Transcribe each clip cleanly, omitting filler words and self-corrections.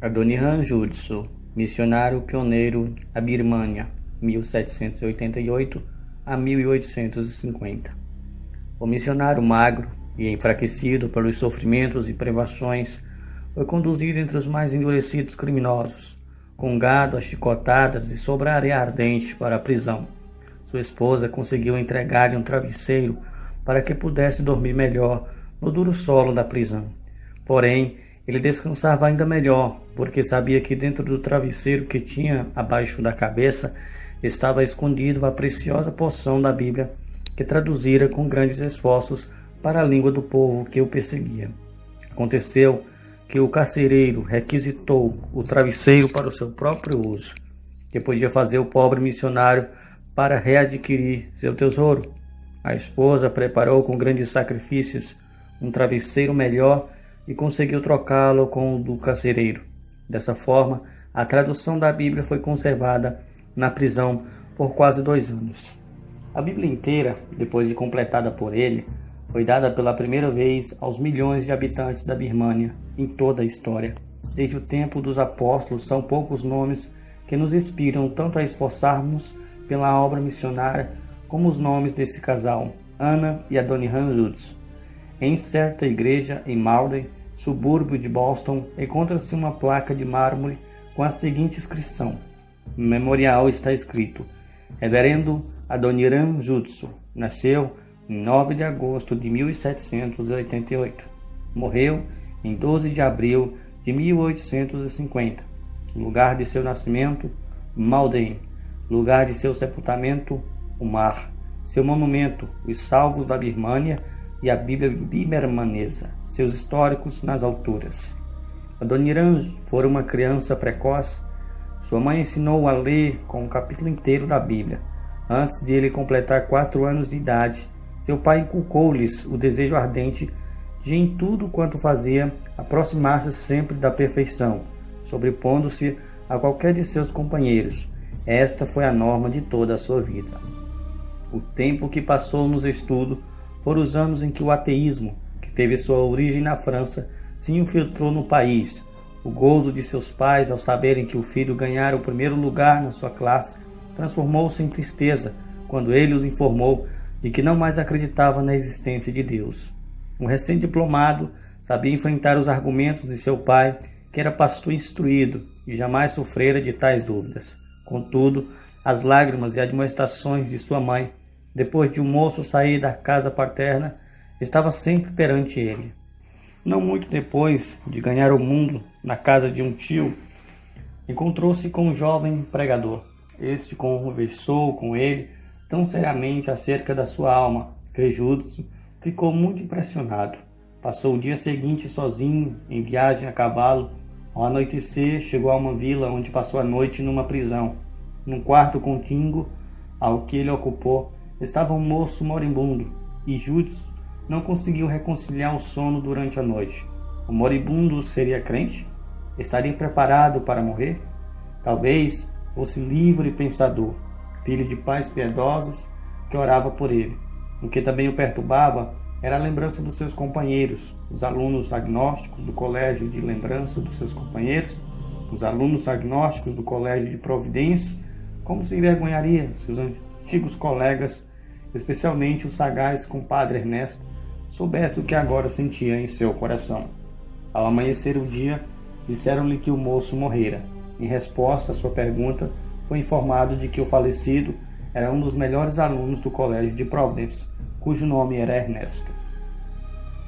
Adoniran Judson, missionário pioneiro à Birmânia, 1788 a 1850. O missionário magro e enfraquecido pelos sofrimentos e privações foi conduzido entre os mais endurecidos criminosos, com gado, chicotadas e sob areia ardente para a prisão. Sua esposa conseguiu entregar-lhe um travesseiro para que pudesse dormir melhor no duro solo da prisão. Porém, ele descansava ainda melhor, porque sabia que dentro do travesseiro que tinha abaixo da cabeça estava escondido a preciosa porção da Bíblia que traduzira com grandes esforços para a língua do povo que o perseguia. Aconteceu que o carcereiro requisitou o travesseiro para o seu próprio uso, que podia fazer o pobre missionário para readquirir seu tesouro. A esposa preparou com grandes sacrifícios um travesseiro melhor e conseguiu trocá-lo com o do carcereiro. Dessa forma, a tradução da Bíblia foi conservada na prisão por quase 2 anos. A Bíblia inteira, depois de completada por ele, foi dada pela primeira vez aos milhões de habitantes da Birmânia em toda a história. Desde o tempo dos apóstolos, são poucos nomes que nos inspiram tanto a esforçarmos pela obra missionária como os nomes desse casal, Anna e Adoniran Judson. Em certa igreja em Malden, subúrbio de Boston, encontra-se uma placa de mármore com a seguinte inscrição. No memorial está escrito: Reverendo Adoniran Judson nasceu em 9 de agosto de 1788. Morreu em 12 de abril de 1850. Lugar de seu nascimento, Malden. Lugar de seu sepultamento, o mar. Seu monumento, os salvos da Birmânia e a Bíblia birmanesa. Seus históricos nas alturas. Adoniran fora uma criança precoce. Sua mãe ensinou a ler com um capítulo inteiro da Bíblia. Antes de ele completar 4 anos de idade, seu pai inculcou-lhes o desejo ardente de, em tudo quanto fazia, aproximar-se sempre da perfeição, sobrepondo-se a qualquer de seus companheiros. Esta foi a norma de toda a sua vida. O tempo que passou nos estudos foram os anos em que o ateísmo, que teve sua origem na França, se infiltrou no país. O gozo de seus pais ao saberem que o filho ganhara o primeiro lugar na sua classe transformou-se em tristeza quando ele os informou de que não mais acreditava na existência de Deus. Um recém-diplomado sabia enfrentar os argumentos de seu pai, que era pastor instruído e jamais sofrera de tais dúvidas. Contudo, as lágrimas e admoestações de sua mãe, depois de o moço sair da casa paterna, estava sempre perante ele. Não muito depois de ganhar o mundo na casa de um tio, encontrou-se com um jovem pregador. Este conversou com ele tão seriamente acerca da sua alma que Judson ficou muito impressionado. Passou o dia seguinte sozinho, em viagem a cavalo. Ao anoitecer, chegou a uma vila onde passou a noite numa prisão. Num quarto contíguo ao que ele ocupou, estava um moço moribundo, e Judson não conseguiu reconciliar o sono durante a noite. O moribundo seria crente? Estaria preparado para morrer? Talvez fosse livre e pensador, filho de pais piedosos que orava por ele. O que também o perturbava era a lembrança dos seus companheiros, os alunos agnósticos do colégio de lembrança dos seus companheiros, os alunos agnósticos do colégio de Providência. Como se envergonharia seus antigos colegas, especialmente o sagaz compadre Ernesto, soubesse o que agora sentia em seu coração. Ao amanhecer o dia, disseram-lhe que o moço morrera. Em resposta à sua pergunta, foi informado de que o falecido era um dos melhores alunos do colégio de Providence, cujo nome era Ernesto.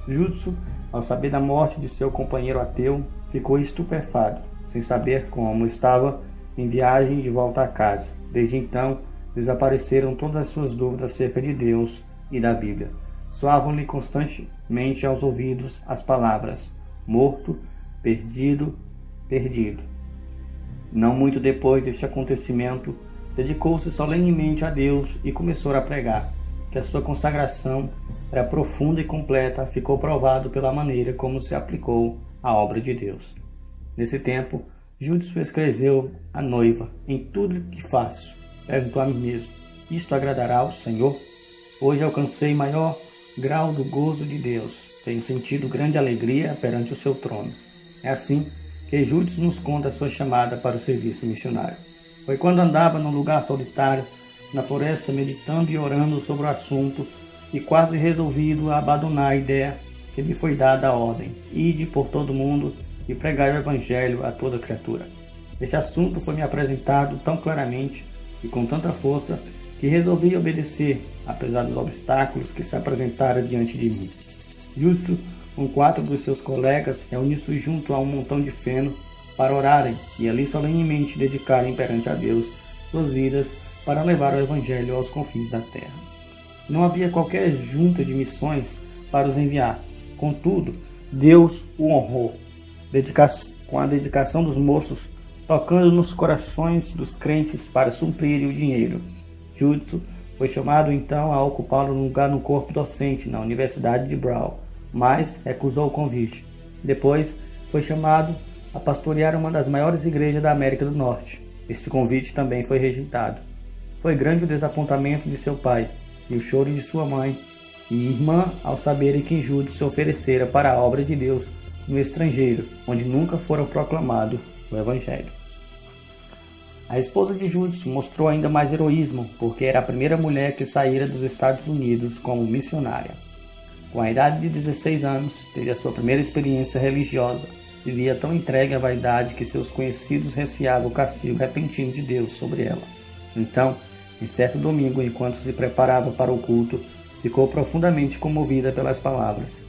Judson, ao saber da morte de seu companheiro ateu, ficou estupefado, sem saber como estava em viagem de volta à casa. Desde então, desapareceram todas as suas dúvidas acerca de Deus e da Bíblia. Soavam-lhe constantemente aos ouvidos as palavras: morto, perdido, perdido. Não muito depois deste acontecimento, dedicou-se solenemente a Deus e começou a pregar. Que a sua consagração era profunda e completa ficou provado pela maneira como se aplicou à obra de Deus. Nesse tempo, Judson escreveu à noiva: em tudo que faço, perguntou a mim mesmo: isto agradará ao Senhor? Hoje alcancei maior grau do gozo de Deus. Tenho sentido grande alegria perante o seu trono. É assim que Judson nos conta a sua chamada para o serviço missionário. Foi quando andava num lugar solitário, na floresta, meditando e orando sobre o assunto, e quase resolvido a abandonar a ideia que lhe foi dada a ordem: ide por todo mundo e pregai o evangelho a toda criatura. Esse assunto foi me apresentado tão claramente e com tanta força que resolvi obedecer, apesar dos obstáculos que se apresentaram diante de mim. Judson, com 4 dos seus colegas, reuniu-se junto a um montão de feno para orarem e ali solenemente dedicarem perante a Deus suas vidas para levar o evangelho aos confins da terra. Não havia qualquer junta de missões para os enviar. Contudo, Deus o honrou, com a dedicação dos moços, tocando nos corações dos crentes para suprirem o dinheiro. Judson foi chamado então a ocupar um lugar no corpo docente na Universidade de Brown, mas recusou o convite. Depois foi chamado a pastorear uma das maiores igrejas da América do Norte. Este convite também foi rejeitado. Foi grande o desapontamento de seu pai e o choro de sua mãe e irmã ao saberem que Judson se oferecera para a obra de Deus no estrangeiro, onde nunca fora proclamado o Evangelho. A esposa de Judson mostrou ainda mais heroísmo, porque era a primeira mulher que saíra dos Estados Unidos como missionária. Com a idade de 16 anos, teve a sua primeira experiência religiosa. Vivia tão entregue à vaidade que seus conhecidos receavam o castigo repentino de Deus sobre ela. Então, em certo domingo, enquanto se preparava para o culto, ficou profundamente comovida pelas palavras: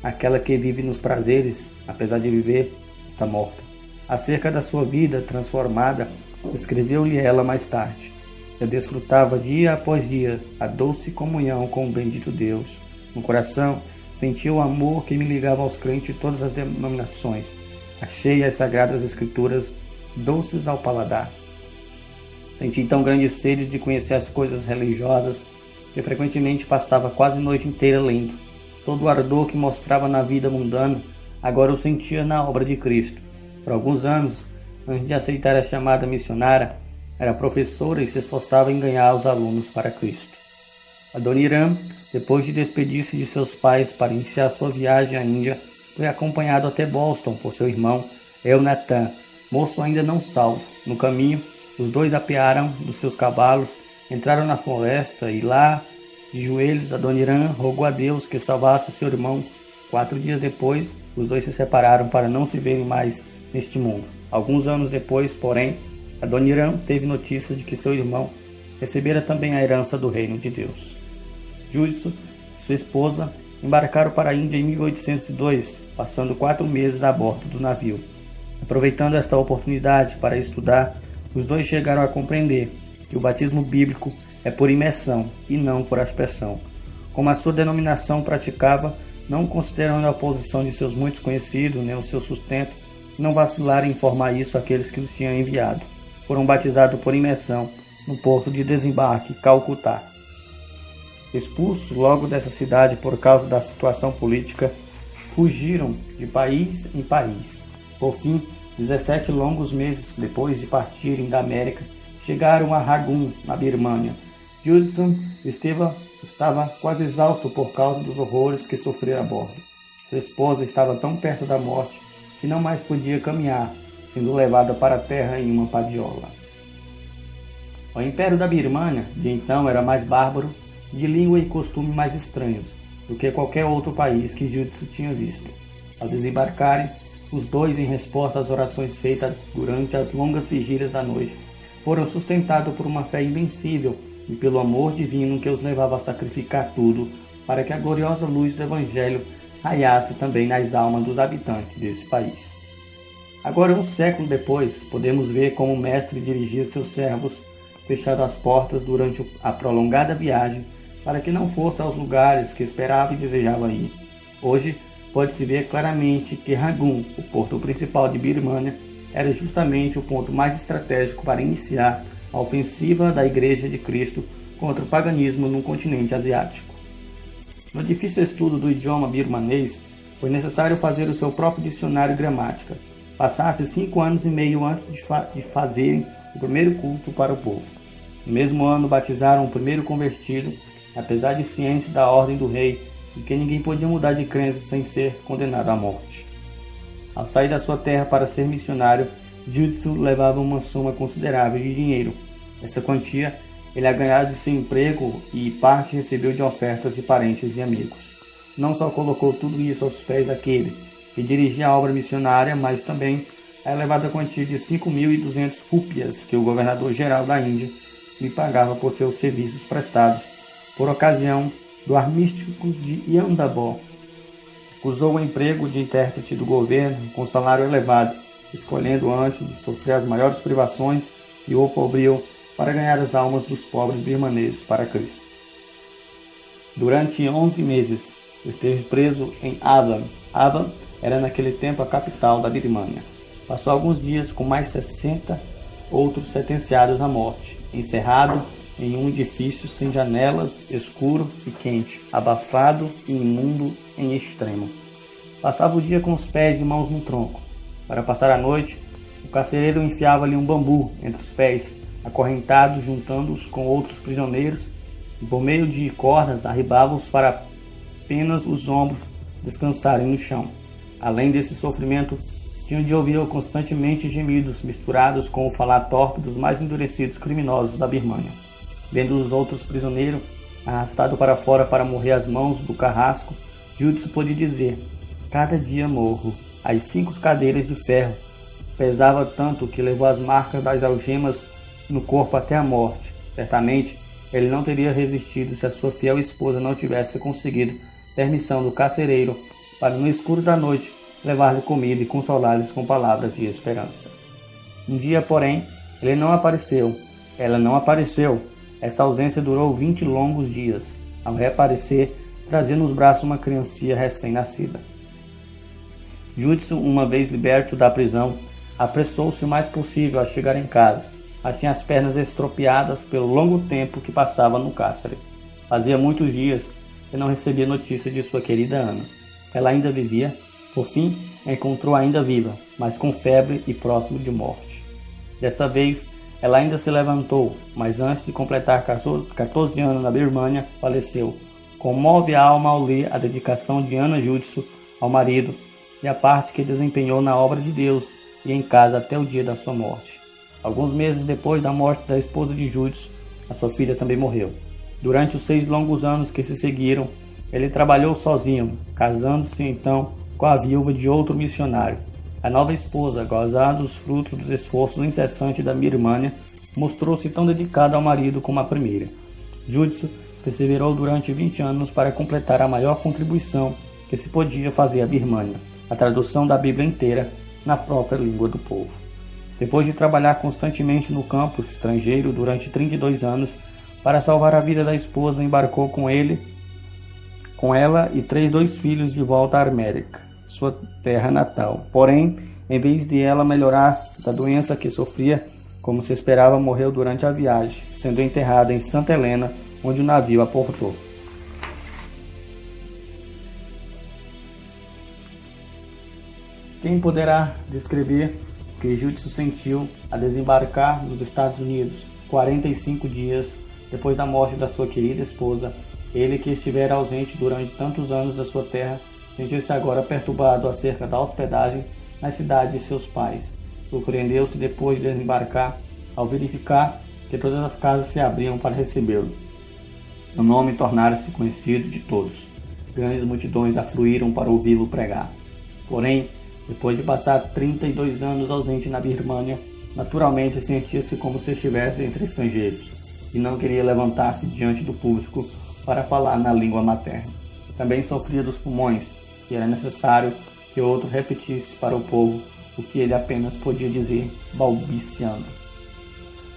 aquela que vive nos prazeres, apesar de viver, está morta. Acerca da sua vida transformada, escreveu-lhe ela mais tarde: eu desfrutava dia após dia a doce comunhão com o bendito Deus. No coração, sentia o amor que me ligava aos crentes de todas as denominações. Achei as sagradas escrituras doces ao paladar. Senti tão grande sede de conhecer as coisas religiosas que frequentemente passava quase a noite inteira lendo. Todo o ardor que mostrava na vida mundana, agora eu sentia na obra de Cristo. Por alguns anos, antes de aceitar a chamada missionária, era professora e se esforçava em ganhar os alunos para Cristo. Adoniram, depois de despedir-se de seus pais para iniciar sua viagem à Índia, foi acompanhado até Boston por seu irmão Elnathan, moço ainda não salvo. No caminho, os dois apearam dos seus cavalos, entraram na floresta e lá, de joelhos, Adoniram rogou a Deus que salvasse seu irmão. 4 dias depois, os dois se separaram para não se verem mais neste mundo. Alguns anos depois, porém, Adoniram teve notícia de que seu irmão recebera também a herança do reino de Deus. Judson e sua esposa embarcaram para a Índia em 1802, passando 4 meses a bordo do navio. Aproveitando esta oportunidade para estudar, os dois chegaram a compreender que o batismo bíblico é por imersão e não por aspersão. Como a sua denominação praticava, não considerando a oposição de seus muitos conhecidos, nem o seu sustento, não vacilaram em informar isso àqueles que os tinham enviado. Foram batizados por imersão no porto de desembarque, Calcutá. Expulsos logo dessa cidade por causa da situação política, fugiram de país em país. Por fim, 17 longos meses depois de partirem da América, chegaram a Rangoon, na Birmânia. Judson estava quase exausto por causa dos horrores que sofrera a bordo. Sua esposa estava tão perto da morte que não mais podia caminhar, sendo levada para a terra em uma padiola. O Império da Birmânia, de então, era mais bárbaro, de língua e costume mais estranhos do que qualquer outro país que Judson tinha visto. Ao desembarcarem, os dois, em resposta às orações feitas durante as longas vigílias da noite, foram sustentados por uma fé invencível e pelo amor divino que os levava a sacrificar tudo para que a gloriosa luz do Evangelho raiasse também nas almas dos habitantes desse país. Agora, um século depois, podemos ver como o mestre dirigia seus servos, fechando as portas durante a prolongada viagem, para que não fosse aos lugares que esperava e desejava ir. Hoje, pode-se ver claramente que Rangoon, o porto principal de Birmânia, era justamente o ponto mais estratégico para iniciar a ofensiva da Igreja de Cristo contra o paganismo no continente asiático. No difícil estudo do idioma birmanês, foi necessário fazer o seu próprio dicionário e gramática. Passasse 5 anos e meio antes de fazerem o primeiro culto para o povo. No mesmo ano, batizaram o primeiro convertido, apesar de cientes da ordem do rei, e que ninguém podia mudar de crença sem ser condenado à morte. Ao sair da sua terra para ser missionário, Judson levava uma soma considerável de dinheiro. Essa quantia ele havia ganhado de seu emprego e parte recebeu de ofertas de parentes e amigos. Não só colocou tudo isso aos pés daquele que dirigia a obra missionária, mas também a elevada quantia de 5.200 rúpias que o governador-geral da Índia lhe pagava por seus serviços prestados por ocasião do armístico de Yandabó. Usou o emprego de intérprete do governo com salário elevado, escolhendo antes de sofrer as maiores privações e o opobriu para ganhar as almas dos pobres birmaneses para Cristo. Durante 11 meses, esteve preso em Avan. Avan era naquele tempo a capital da Birmânia. Passou alguns dias com mais 60 outros sentenciados à morte, encerrado em um edifício sem janelas, escuro e quente, abafado e imundo em extremo. Passava o dia com os pés e mãos no tronco. Para passar a noite, o carcereiro enfiava-lhe um bambu entre os pés, acorrentados, juntando-os com outros prisioneiros, e por meio de cordas arribava-os para apenas os ombros descansarem no chão. Além desse sofrimento, tinham de ouvir constantemente gemidos misturados com o falar torpe dos mais endurecidos criminosos da Birmânia. Vendo os outros prisioneiros arrastado para fora para morrer às mãos do carrasco, Judson pôde dizer: cada dia morro. As 5 cadeiras de ferro pesava tanto que levou as marcas das algemas no corpo até a morte. Certamente, ele não teria resistido se a sua fiel esposa não tivesse conseguido permissão do carcereiro para, no escuro da noite, levar-lhe comida e consolá-los com palavras de esperança. Um dia, porém, ele não apareceu. Ela não apareceu. Essa ausência durou 20 longos dias. Ao reaparecer, trazia nos braços uma criancinha recém-nascida. Judson, uma vez liberto da prisão, apressou-se o mais possível a chegar em casa, mas tinha as pernas estropiadas pelo longo tempo que passava no cárcere. Fazia muitos dias que não recebia notícia de sua querida Ana. Ela ainda vivia. Por fim, a encontrou ainda viva, mas com febre e próximo de morte. Dessa vez, ela ainda se levantou, mas antes de completar 14 anos na Birmânia, faleceu. Comove a alma ao ler a dedicação de Ana Judson ao marido e a parte que desempenhou na obra de Deus e em casa até o dia da sua morte. Alguns meses depois da morte da esposa de Judson, a sua filha também morreu. Durante os 6 longos anos que se seguiram, ele trabalhou sozinho, casando-se então com a viúva de outro missionário. A nova esposa, gozando os frutos dos esforços incessantes da Birmânia, mostrou-se tão dedicada ao marido como a primeira. Judson perseverou durante 20 anos para completar a maior contribuição que se podia fazer à Birmânia, a tradução da Bíblia inteira na própria língua do povo. Depois de trabalhar constantemente no campo estrangeiro durante 32 anos, para salvar a vida da esposa, embarcou com ela e 2 filhos de volta à América, sua terra natal. Porém, em vez de ela melhorar da doença que sofria, como se esperava, morreu durante a viagem, sendo enterrada em Santa Helena, onde o navio aportou. Quem poderá descrever o que Judson sentiu a desembarcar nos Estados Unidos, 45 dias depois da morte da sua querida esposa? Ele, que estivera ausente durante tantos anos da sua terra, sentiu-se agora perturbado acerca da hospedagem na cidade de seus pais. Surpreendeu-se depois de desembarcar ao verificar que todas as casas se abriam para recebê-lo. O nome tornara-se conhecido de todos. Grandes multidões afluíram para ouvi-lo pregar. Porém, depois de passar 32 anos ausente na Birmânia, naturalmente sentia-se como se estivesse entre estrangeiros e não queria levantar-se diante do público para falar na língua materna. Também sofria dos pulmões, e era necessário que outro repetisse para o povo o que ele apenas podia dizer, balbuciando.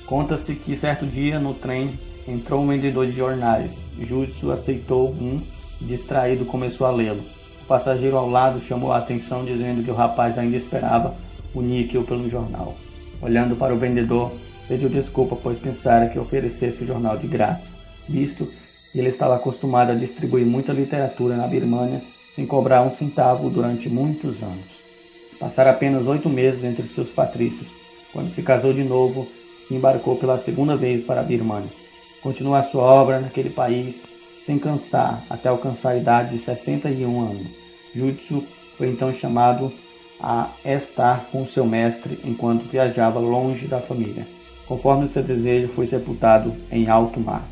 Conta-se que certo dia, no trem, entrou um vendedor de jornais. Judson aceitou um e, distraído, começou a lê-lo. O passageiro ao lado chamou a atenção, dizendo que o rapaz ainda esperava o níquel pelo jornal. Olhando para o vendedor, pediu desculpa, pois pensara que oferecesse o jornal de graça, visto que ele estava acostumado a distribuir muita literatura na Birmânia sem cobrar um centavo durante muitos anos. Passara apenas 8 meses entre seus patrícios, quando se casou de novo e embarcou pela segunda vez para a Birmânia. Continuou a sua obra naquele país sem cansar, até alcançar a idade de 61 anos. Judson foi então chamado a estar com seu mestre enquanto viajava longe da família. Conforme o seu desejo, foi sepultado em alto mar.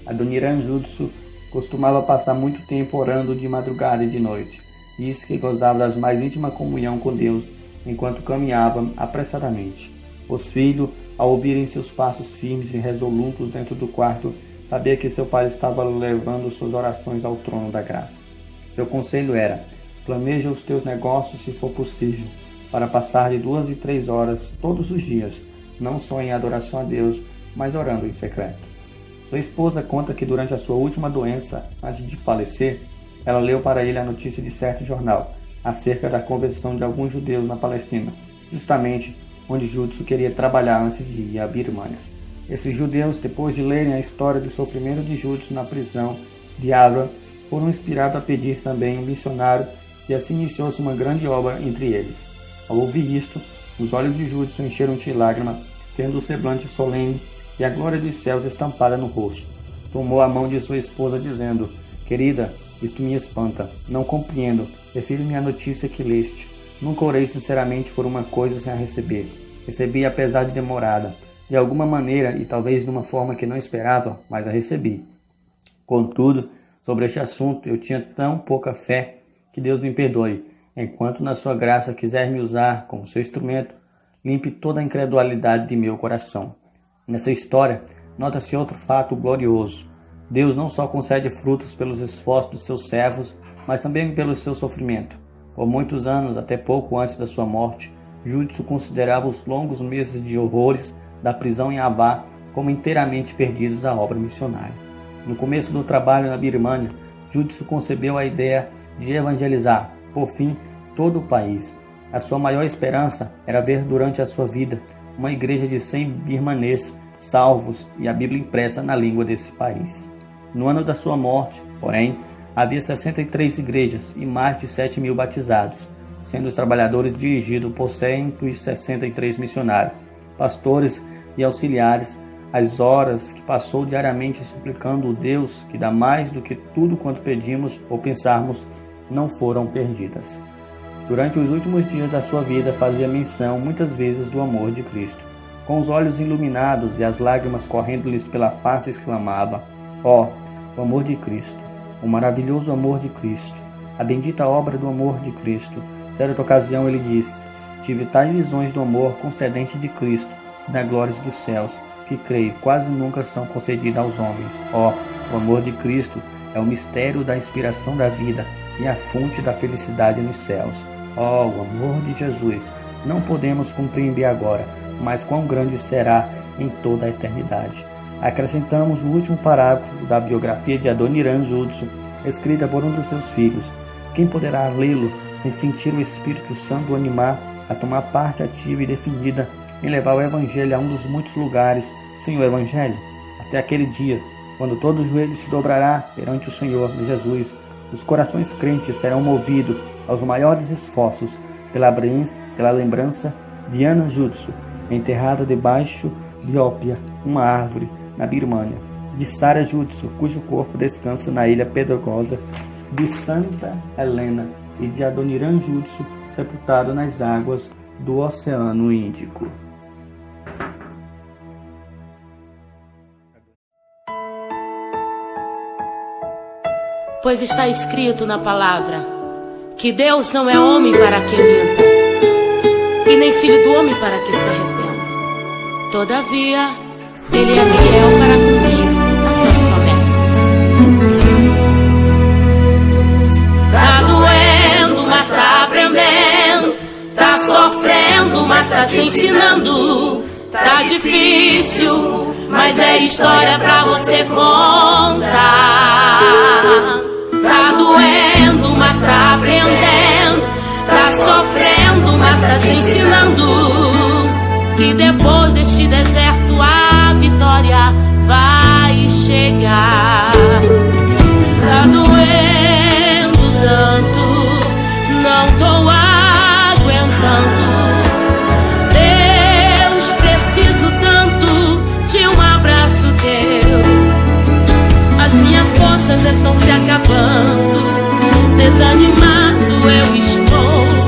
Adoniran Judsu costumava passar muito tempo orando de madrugada e de noite. Disse que gozava da mais íntima comunhão com Deus enquanto caminhava apressadamente. Os filhos, ao ouvirem seus passos firmes e resolutos dentro do quarto, sabia que seu pai estava levando suas orações ao trono da graça. Seu conselho era: planeja os teus negócios se for possível, para passar de 2 e 3 horas todos os dias, não só em adoração a Deus, mas orando em secreto. Sua esposa conta que durante a sua última doença, antes de falecer, ela leu para ele a notícia de certo jornal acerca da conversão de alguns judeus na Palestina, justamente onde Judsu queria trabalhar antes de ir à Birmânia. Esses judeus, depois de lerem a história do sofrimento de Judsu na prisão de Abraham, foram inspirados a pedir também um missionário, e assim iniciou-se uma grande obra entre eles. Ao ouvir isto, os olhos de Judsu encheram de lágrimas, tendo o semblante solene e a glória dos céus estampada no rosto. Tomou a mão de sua esposa, dizendo: querida, isto me espanta, não compreendo, refiro-me à notícia que leste. Nunca orei sinceramente por uma coisa sem a receber. Recebi apesar de demorada, de alguma maneira e talvez de uma forma que não esperava, mas a recebi. Contudo, sobre este assunto eu tinha tão pouca fé que Deus me perdoe. Enquanto na sua graça quiser me usar como seu instrumento, limpe toda a incredulidade de meu coração. Nessa história, nota-se outro fato glorioso. Deus não só concede frutos pelos esforços dos seus servos, mas também pelo seu sofrimento. Por muitos anos, até pouco antes da sua morte, Judsu considerava os longos meses de horrores da prisão em Ava como inteiramente perdidos à obra missionária. No começo do trabalho na Birmânia, Judsu concebeu a ideia de evangelizar, por fim, todo o país. A sua maior esperança era ver durante a sua vida uma igreja de 100 birmaneses salvos e a Bíblia impressa na língua desse país. No ano da sua morte, porém, havia 63 igrejas e mais de 7.000 batizados, sendo os trabalhadores dirigidos por 163 missionários, pastores e auxiliares. As horas que passou diariamente suplicando o Deus que dá mais do que tudo quanto pedimos ou pensarmos não foram perdidas. Durante os últimos dias da sua vida fazia menção muitas vezes do amor de Cristo. Com os olhos iluminados e as lágrimas correndo-lhes pela face, exclamava: ó, o amor de Cristo, o maravilhoso amor de Cristo, a bendita obra do amor de Cristo. Certa ocasião ele disse: tive tais visões do amor concedente de Cristo e das glórias dos céus, que creio quase nunca são concedidas aos homens. Ó, o amor de Cristo é o mistério da inspiração da vida e a fonte da felicidade nos céus. Ó, o amor de Jesus, não podemos compreender agora, mas quão grande será em toda a eternidade. Acrescentamos o último parágrafo da biografia de Adoniran Judsu, escrita por um dos seus filhos. Quem poderá lê-lo sem sentir o Espírito Santo o animar a tomar parte ativa e definida em levar o Evangelho a um dos muitos lugares sem o Evangelho? Até aquele dia, quando todo joelho se dobrará perante o Senhor Jesus, os corações crentes serão movidos aos maiores esforços pela lembrança de Ana Judsu, enterrada debaixo de Ópia, uma árvore, na Birmânia, de Sara Judsu, cujo corpo descansa na ilha pedregosa de Santa Helena, e de Adoniran Judsu, sepultado nas águas do Oceano Índico. Pois está escrito na palavra que Deus não é homem para que minta, e nem filho do homem para que se arrependa. Todavia, Ele é fiel para cumprir as suas promessas. Tá doendo, mas tá aprendendo. Tá sofrendo, mas tá te ensinando. Tá difícil, mas é história pra você contar. Tá doendo, mas tá aprendendo. Tá sofrendo, mas tá te ensinando que depois deste deserto a vitória vai chegar. Tá doendo tanto, não tô aguentando. Deus, preciso tanto de um abraço teu. As minhas forças estão se acabando, desanimado eu estou.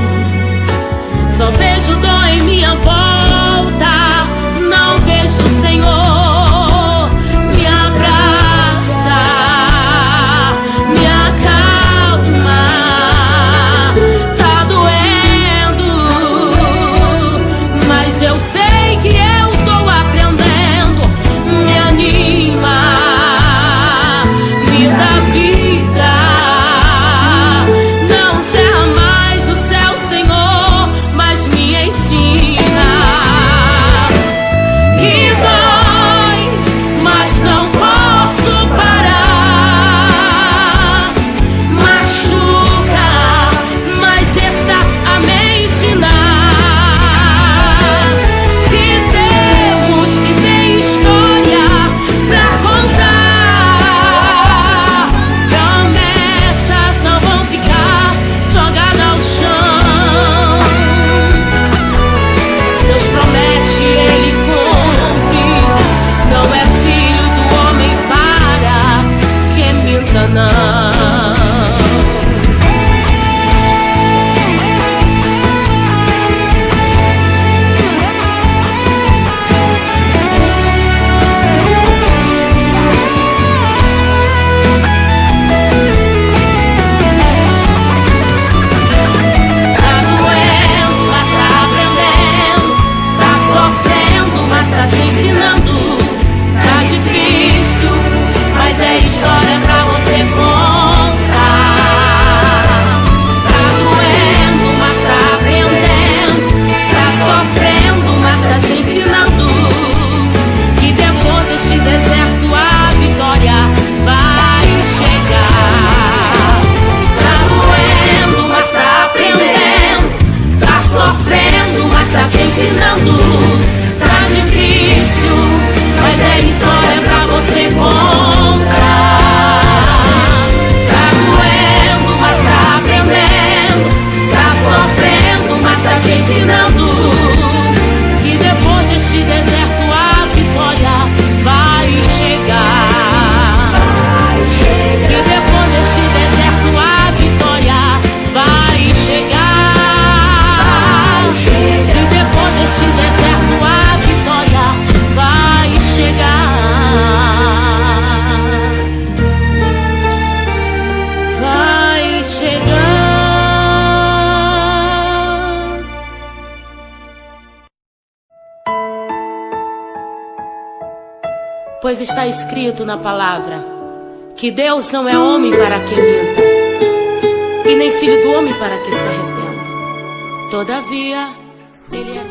ensinando. Tá difícil, mas é história pra você comprar. Tá doendo, mas tá aprendendo. Tá sofrendo, mas tá te ensinando. Que depois deste deserto a vitória vai chegar. Que depois deste deserto a vitória vai chegar. Que depois deste deserto a vitória vai chegar. Vai chegar. Pois está escrito na palavra que Deus não é homem para que minta, e nem filho do homem para que se arrependa. Todavia, Ele é